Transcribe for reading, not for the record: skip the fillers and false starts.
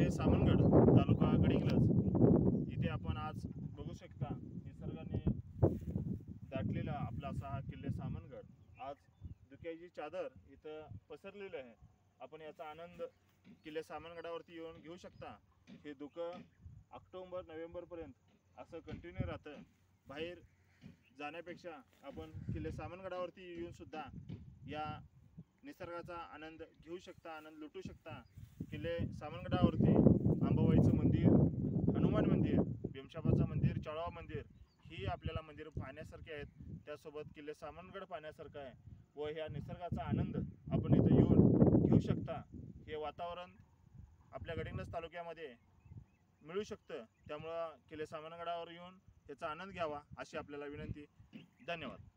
किल्ले सामनगड तालुका गडिंग्लज इथे आपण आज बघू शकता निसर्गाने दाटलेला आपला असा हा किल्ले सामनगड आज धुक्याची चादर इथं पसरलेली आहे। आपण याचा आनंद किल्ले सामनगडावरती येऊन घेऊ शकता। हे धुकं ऑक्टोबर नोव्हेंबर पर्यंत असं कंटिन्यू राहतं। बाहेर जाण्यापेक्षा आपण किल्ले सामनगडावरती येऊन सुद्धा या निसर्गाचा आनंद घेऊ शकता, आनंद लुटू शकता। किल्ले सामनगडावरती अंबाबाईचं मंदिर, हनुमान मंदिर, भीमशापाचं मंदिर, चळवा मंदिर ही आपल्याला मंदिर पाहण्यासारखी आहेत। त्यासोबत किल्ले सामनगड पाहण्यासारखं आहे व ह्या निसर्गाचा आनंद आपण इथं येऊन घेऊ शकता। हे वातावरण आपल्या गडिंग्लज तालुक्यामध्ये मिळू शकतं। त्यामुळे किल्ले सामनगडावर येऊन याचा आनंद घ्यावा अशी आपल्याला विनंती। धन्यवाद।